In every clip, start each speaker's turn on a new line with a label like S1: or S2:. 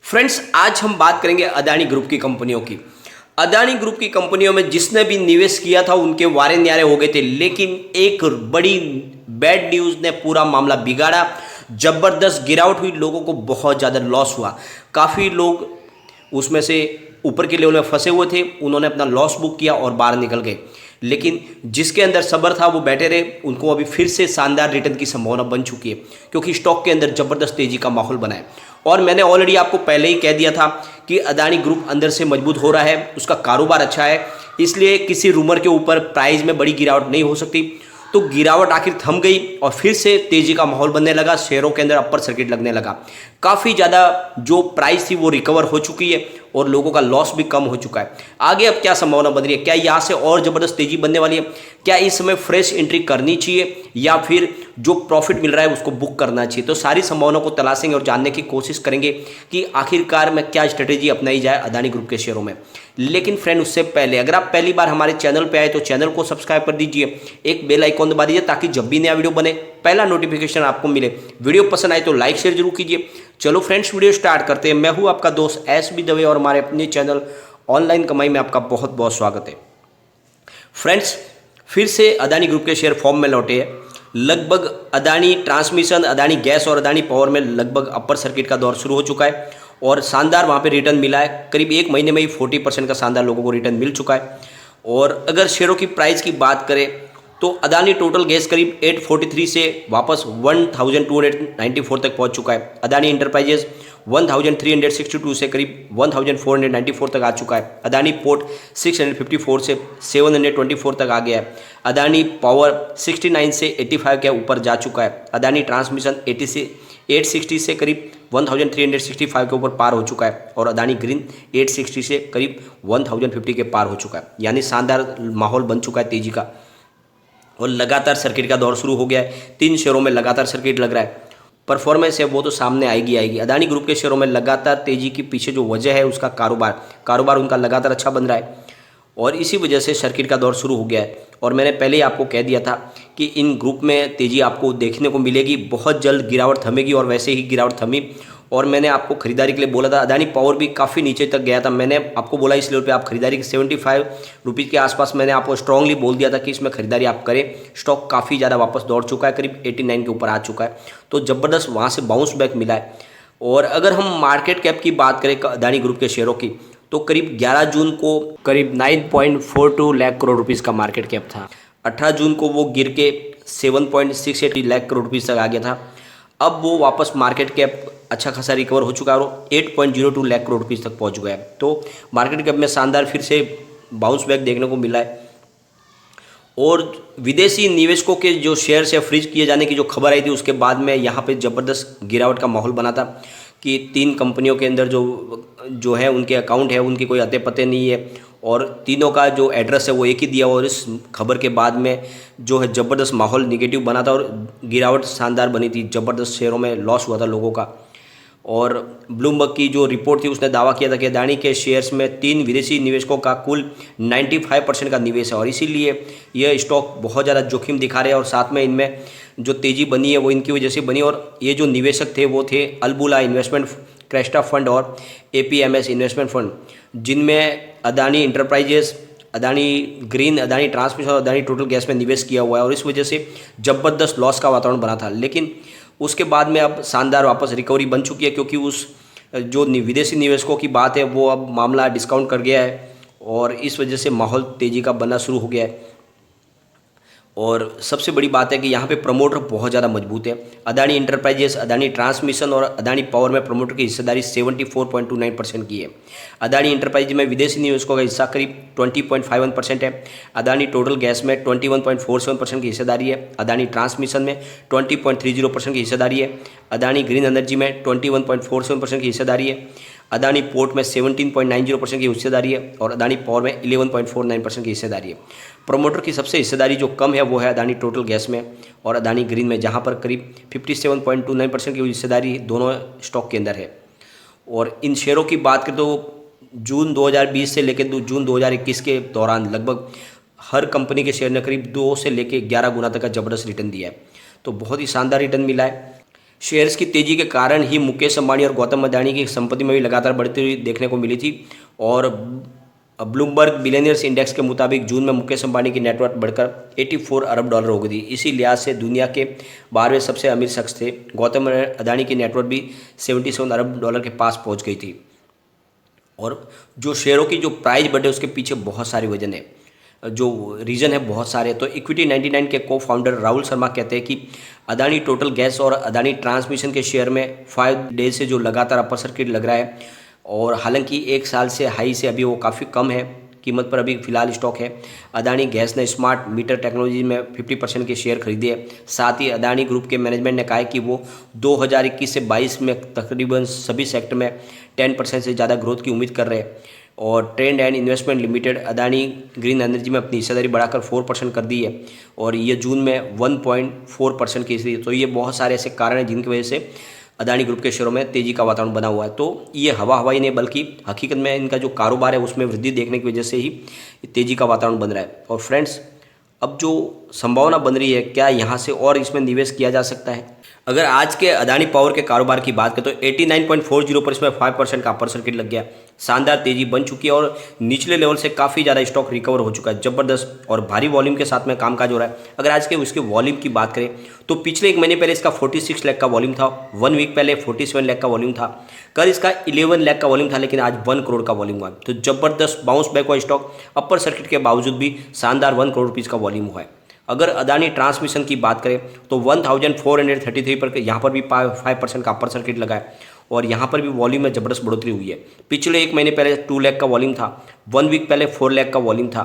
S1: Friends, आज हम बात करेंगे अदानी ग्रुप की कंपनियों की। अदानी ग्रुप की कंपनियों में जिसने भी निवेश किया था उनके वारे न्यारे हो गए थे, लेकिन एक बड़ी बैड न्यूज़ ने पूरा मामला बिगाड़ा। जबरदस्त गिरावट हुई, लोगों को बहुत ज़्यादा लॉस हुआ। काफ़ी लोग उसमें से ऊपर के लेवल में फंसे हुए थे, उन्होंने अपना लॉस बुक किया और बाहर निकल गए। लेकिन जिसके अंदर सब्र था वो बैठे रहे, उनको अभी फिर से शानदार रिटर्न की संभावना बन चुकी है, क्योंकि स्टॉक के अंदर जबरदस्त तेजी का माहौल बना है। और मैंने ऑलरेडी आपको पहले ही कह दिया था कि अदानी ग्रुप अंदर से मजबूत हो रहा है, उसका कारोबार अच्छा है, इसलिए किसी रूमर के ऊपर प्राइस में बड़ी गिरावट नहीं हो सकती। तो गिरावट आखिर थम गई और फिर से तेजी का माहौल बनने लगा, शेयरों के अंदर अपर सर्किट लगने लगा। काफ़ी ज़्यादा जो प्राइस थी वो रिकवर हो चुकी है और लोगों का लॉस भी कम हो चुका है। आगे अब क्या संभावना बन रही है? क्या यहाँ से और ज़बरदस्त तेजी बनने वाली है? क्या इस समय फ्रेश एंट्री करनी चाहिए या फिर जो प्रॉफिट मिल रहा है उसको बुक करना चाहिए? तो सारी संभावनाओं को तलाशेंगे और जानने की कोशिश करेंगे कि आखिरकार में क्या स्ट्रेटेजी अपनाई जाए अदानी ग्रुप के शेयरों में। लेकिन फ्रेंड, उससे पहले अगर आप पहली बार हमारे चैनल पे आए तो चैनल को सब्सक्राइब कर दीजिए, एक बेल आइकॉन दबा दीजिए ताकि जब भी नया वीडियो बने पहला नोटिफिकेशन आपको मिले। वीडियो पसंद आए तो लाइक शेयर जरूर कीजिए। चलो फ्रेंड्स, वीडियो स्टार्ट करते हैं। मैं हूं आपका दोस्त एस.बी. दवे और हमारे अपने चैनल ऑनलाइन कमाई में आपका बहुत बहुत स्वागत है। फ्रेंड्स, फिर से अदानी ग्रुप के शेयर फॉर्म में लौटे हैं। लगभग अदानी ट्रांसमिशन, अदानी गैस और अदानी पावर में लगभग अपर सर्किट का दौर शुरू हो चुका है और शानदार वहाँ पे रिटर्न मिला है। करीब एक महीने में ही 40% का शानदार लोगों को रिटर्न मिल चुका है। और अगर शेयरों की प्राइस की बात करें तो अदानी टोटल गैस करीब 843 से वापस 1294 तक पहुंच चुका है। अदानी इंटरप्राइजेज 1362 से करीब 1494 तक आ चुका है। अदानी पोर्ट 654 से 724 तक आ गया है। अदानी पावर 69 से 85 के ऊपर जा चुका है। अदानी ट्रांसमिशन 860 से करीब 1365 के ऊपर पार हो चुका है और अदानी ग्रीन 860 से करीब 1050 के पार हो चुका है। यानी शानदार माहौल बन चुका है तेजी का और लगातार सर्किट का दौर शुरू हो गया है। 3 शेयरों में लगातार सर्किट लग रहा है। परफॉर्मेंस है वो तो सामने आएगी। अदानी ग्रुप के शेयरों में लगातार तेजी के पीछे जो वजह है उसका कारोबार उनका लगातार अच्छा बन रहा है और इसी वजह से सर्किट का दौर शुरू हो गया है। और मैंने पहले ही आपको कह दिया था कि इन ग्रुप में तेज़ी आपको देखने को मिलेगी, बहुत जल्द गिरावट थमेगी और वैसे ही गिरावट थमी। और मैंने आपको खरीदारी के लिए बोला था। अदानी पावर भी काफ़ी नीचे तक गया था, मैंने आपको बोला इस लेवल पे आप खरीदारी की 75 रुपीज़ के आसपास मैंने आपको स्ट्रांगली बोल दिया था कि इसमें खरीदारी आप करें। स्टॉक काफ़ी ज़्यादा वापस दौड़ चुका है, करीब 89 के ऊपर आ चुका है, तो ज़बरदस्त वहाँ से बाउंस बैक मिला है। और अगर हम मार्केट कैप की बात करें अदानी ग्रुप के शेयरों की तो करीब 11 जून को करीब 9.42 लाख करोड़ रुपीज़ का मार्केट कैप था। 18 जून को वो गिर के 7.68 लाख करोड़ रुपीज़ तक आ गया था। अब वो वापस मार्केट कैप अच्छा खासा रिकवर हो चुका है और 8.02 लाख करोड़ रुपीज़ तक पहुंच गया है। तो मार्केट कैप में शानदार फिर से बाउंस बैक देखने को मिला है। और विदेशी निवेशकों के जो शेयर से फ्रीज किए जाने की जो खबर आई थी उसके बाद में यहाँ पे ज़बरदस्त गिरावट का माहौल बना था कि 3 कंपनियों के अंदर जो है उनके अकाउंट है, उनके कोई अते पते नहीं है और तीनों का जो एड्रेस है वो एक ही दिया। और इस खबर के बाद में जो है ज़बरदस्त माहौल निगेटिव बना था और गिरावट शानदार बनी थी। ज़बरदस्त शेयरों में लॉस हुआ था लोगों का। और ब्लूमबर्ग की जो रिपोर्ट थी उसने दावा किया था कि अदानी के शेयर्स में 3 विदेशी निवेशकों का कुल 95% का निवेश है और इसीलिए यह स्टॉक बहुत ज़्यादा जोखिम दिखा रहे हैं। और साथ में इनमें जो तेज़ी बनी है वो इनकी वजह से बनी। और ये जो निवेशक थे वो थे अल्बुला इन्वेस्टमेंट, क्रेस्टा फंड और APMS इन्वेस्टमेंट फंड, जिनमें Adani enterprises, Adani green, Adani transmission और अदानी टोटल गैस में निवेश किया हुआ है। और इस वजह से ज़बरदस्त लॉस का वातावरण बना था। लेकिन उसके बाद में अब शानदार वापस रिकवरी बन चुकी है, क्योंकि उस जो विदेशी निवेशकों की बात है वो अब मामला डिस्काउंट कर गया है और इस वजह से माहौल तेज़ी का बनना शुरू हो गया है। और सबसे बड़ी बात है कि यहाँ पे प्रमोटर बहुत ज़्यादा मजबूत है। अदानी इंटरप्राइजेस, अदानी ट्रांसमिशन और अदानी पावर में प्रमोटर की हिस्सेदारी 74.29% की है। अदानी इंटरप्राइजेज में विदेशी निवेशकों का हिस्सा करीब 20.51% है। अदानी टोटल गैस में 21.47% की हिस्सेदारी है। अदानी ट्रांसमिशन में 20.30% की हिस्सेदारी है। अदानी ग्रीन एनर्जी में 21.47% की हिस्सेदारी है। अदानी पोर्ट में 17.90% की हिस्सेदारी है और अदानी पावर में 11.49% की हिस्सेदारी है। प्रोमोटर की सबसे हिस्सेदारी जो कम है वो है अदानी टोटल गैस में और अदानी ग्रीन में, जहां पर करीब 57.29% की हिस्सेदारी दोनों स्टॉक के अंदर है। और इन शेयरों की बात करें तो जून 2020 से लेकर जून 2021 के दौरान लगभग हर कंपनी के शेयर ने करीब 2 से लेकर 11 गुना तक का ज़बरदस्त रिटर्न दिया है। तो बहुत ही शानदार रिटर्न मिला है। शेयर्स की तेजी के कारण ही मुकेश अंबानी और गौतम अडानी की संपत्ति में भी लगातार बढ़ती हुई देखने को मिली थी। और ब्लूमबर्ग बिलियनियर्स इंडेक्स के मुताबिक जून में मुकेश अंबानी की नेटवर्थ बढ़कर 84 अरब डॉलर हो गई थी। इसी लिहाज से दुनिया के 12वें सबसे अमीर शख्स थे। गौतम अडानी की नेटवर्थ भी 77 अरब डॉलर के पास पहुंच गई थी। और जो शेयरों की जो प्राइस बढ़े उसके पीछे बहुत सारी वजह है, जो रीज़न है बहुत सारे। तो इक्विटी 99 के को फाउंडर राहुल शर्मा कहते हैं कि अदानी टोटल गैस और अदानी ट्रांसमिशन के शेयर में 5 डेज से जो लगातार अपर सर्किट लग रहा है, और हालांकि 1 साल से हाई से अभी वो काफ़ी कम है कीमत पर अभी फिलहाल स्टॉक है। अदानी गैस ने स्मार्ट मीटर टेक्नोलॉजी में 50% के शेयर खरीदे हैं। साथ ही अदानी ग्रुप के मैनेजमेंट ने कहा है कि वो 2021 से 22 में तकरीबन सभी सेक्टर में 10% से ज़्यादा ग्रोथ की उम्मीद कर रहे हैं। और trend and investment limited Adani green energy में अपनी हिस्सेदारी बढ़ाकर 4% कर दी है, और ये जून में 1.4% की थी। तो ये बहुत सारे ऐसे कारण हैं जिनकी वजह से अदानी ग्रुप के शेयरों में तेजी का वातावरण बना हुआ है। तो ये हवा ही नहीं बल्कि हकीकत में इनका जो कारोबार है उसमें वृद्धि देखने की वजह से ही तेजी का वातावरण बन रहा है। और फ्रेंड्स, अब जो संभावना बन रही है, क्या यहाँ से और इसमें निवेश किया जा सकता है? अगर आज के अदानी पावर के कारोबार की बात करें तो 89.40 पर इसमें 5% का अपर सर्किट लग गया। शानदार तेजी बन चुकी है और निचले लेवल से काफ़ी ज़्यादा स्टॉक रिकवर हो चुका है। ज़बरदस्त और भारी वॉल्यूम के साथ में कामकाज हो रहा है। अगर आज के उसके वॉल्यूम की बात करें तो पिछले 1 महीने पहले इसका 46 लाख का वॉल्यूम था, 1 वीक पहले 47 लाख का वॉल्यूम था, कल इसका 11 लाख का वॉल्यूम था, लेकिन आज 1 करोड़ का वॉल्यूम हुआ। तो ज़बरदस्त बाउंस बैक हुआ स्टॉक, अपर सर्किट के बावजूद भी शानदार 1 करोड़ रुपीज़ का वॉल्यूम हुआ है। अगर अदानी ट्रांसमिशन की बात करें तो 1433 पर यहाँ पर भी 5% का अपर सर्किट लगा है, और यहाँ पर भी वॉल्यूम में ज़बरदस्त बढ़ोतरी हुई है। पिछले 1 महीने पहले 2 लाख का वॉल्यूम था, 1 वीक पहले 4 लाख का वॉल्यूम था,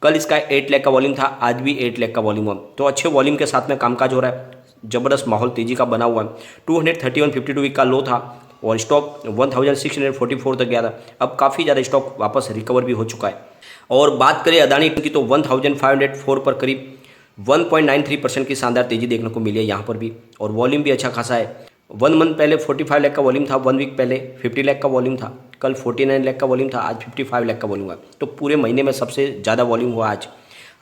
S1: कल इसका 8 लाख का वॉल्यूम था, आज भी 8 लाख का वॉल्यूम हुआ। तो अच्छे वॉल्यूम के साथ में कामकाज हो रहा है, ज़बरदस्त माहौल तेजी का बना हुआ है। 231 52 वीक का लो था और स्टॉक 1644 तक गया था। अब काफ़ी ज़्यादा स्टॉक वापस रिकवर भी हो चुका है। और बात करें अदानी की तो 1504 पर करीब 1.93% की शानदार तेजी देखने को मिली है यहाँ पर भी, और वॉल्यूम भी अच्छा खासा है। 1 मंथ पहले 45 लाख का वॉल्यूम था, 1 वीक पहले 50 लाख का वॉल्यूम था, कल 49 लाख का वॉल्यूम था, आज 55 लाख का वॉल्यूम हुआ। तो पूरे महीने में सबसे ज़्यादा वॉल्यूम हुआ आज।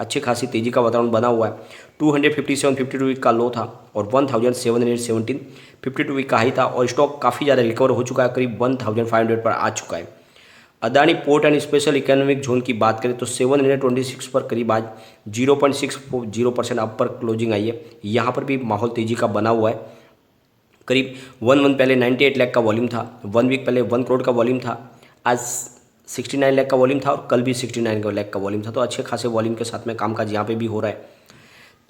S1: अच्छी खासी तेजी का वातावरण बना हुआ है। 257 52 वीक का लो था और 1717 52 वीक का हाई था, और स्टॉक काफ़ी ज़्यादा रिकवर हो चुका है, करीब 1500 पर आ चुका है। Adani port and special economic zone की बात करें तो 726 पर करीब आज 0.60% अप पर क्लोजिंग आई है। यहाँ पर भी माहौल तेजी का बना हुआ है। करीब 1 मंथ पहले 98 लाख का वॉल्यूम था, 1 वीक पहले 1 करोड़ का वॉल्यूम था, आज 69 लाख का वॉल्यूम था, और कल भी 69 लाख का वॉल्यूम था। तो अच्छे खासे वॉल्यूम के साथ में कामकाज यहाँ पे भी हो रहा है।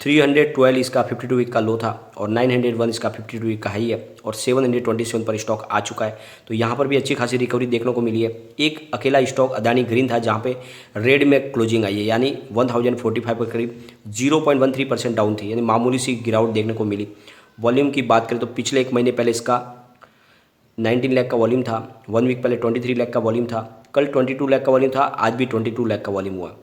S1: 312 इसका 52 वीक का लो था, और 901 इसका 52 वीक का हाई है, और 727 पर स्टॉक आ चुका है। तो यहाँ पर भी अच्छी खासी रिकवरी देखने को मिली है। एक अकेला स्टॉक अदानी ग्रीन था जहाँ पे रेड में क्लोजिंग आई है, यानी 1045 पर करीब 0.13% डाउन थी, यानी मामूली सी गिरावट देखने को मिली। वॉल्यूम की बात करें तो पिछले 1 महीने पहले इसका 19 लाख का वॉल्यूम था, 1 वीक पहले 23 लाख का वॉल्यूम था, कल 22 लाख का वॉल्यूम था, आज भी 22 लाख का वॉल्यूम हुआ।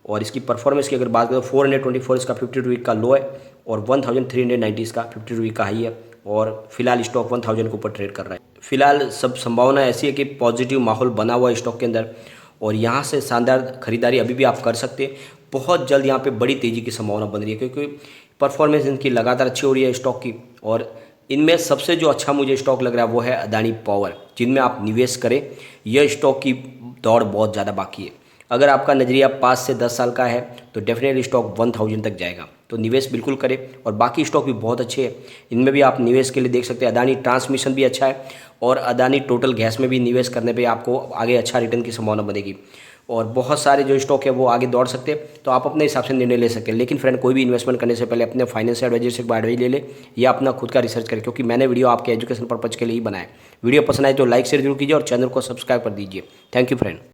S1: और इसकी परफॉर्मेंस की अगर बात करें तो 424 इसका 52 वीक का लो है, और 1390 इसका 52 वीक का हाई है, और फिलहाल स्टॉक 1000 के ऊपर ट्रेड कर रहा है। फिलहाल सब संभावना ऐसी है कि पॉजिटिव माहौल बना हुआ है स्टॉक के अंदर, और यहाँ से शानदार खरीदारी अभी भी आप कर सकते हैं। बहुत जल्द यहाँ पे बड़ी तेज़ी की संभावना बन रही है, क्योंकि परफॉर्मेंस इनकी लगातार अच्छी हो रही है स्टॉक की। और इनमें सबसे जो अच्छा मुझे स्टॉक लग रहा है वो है अदानी पावर, जिनमें आप निवेश करें। यह स्टॉक की दौड़ बहुत ज़्यादा बाकी है। अगर आपका नज़रिया 5 से 10 साल का है तो डेफिनेटली स्टॉक 1000 तक जाएगा, तो निवेश बिल्कुल करें। और बाकी स्टॉक भी बहुत अच्छे हैं, इनमें भी आप निवेश के लिए देख सकते हैं। अदानी ट्रांसमिशन भी अच्छा है, और अदानी टोटल गैस में भी निवेश करने पे आपको आगे अच्छा रिटर्न की संभावना बनेगी। और बहुत सारे जो स्टॉक है वो आगे दौड़ सकते हैं, तो आप अपने हिसाब से निर्णय ले सकते हैं। लेकिन फ्रेंड, कोई भी इन्वेस्टमेंट करने से पहले अपने फाइनेंशियल एडवाइजर से एडवाइस ले ले, या अपना खुद का रिसर्च करें, क्योंकि मैंने वीडियो आपके एजुकेशन पर्पज के लिए ही बनाया है। वीडियो पसंद आए तो लाइक शेयर जरूर कीजिए, और चैनल को सब्सक्राइब कर दीजिए। Thank you friend.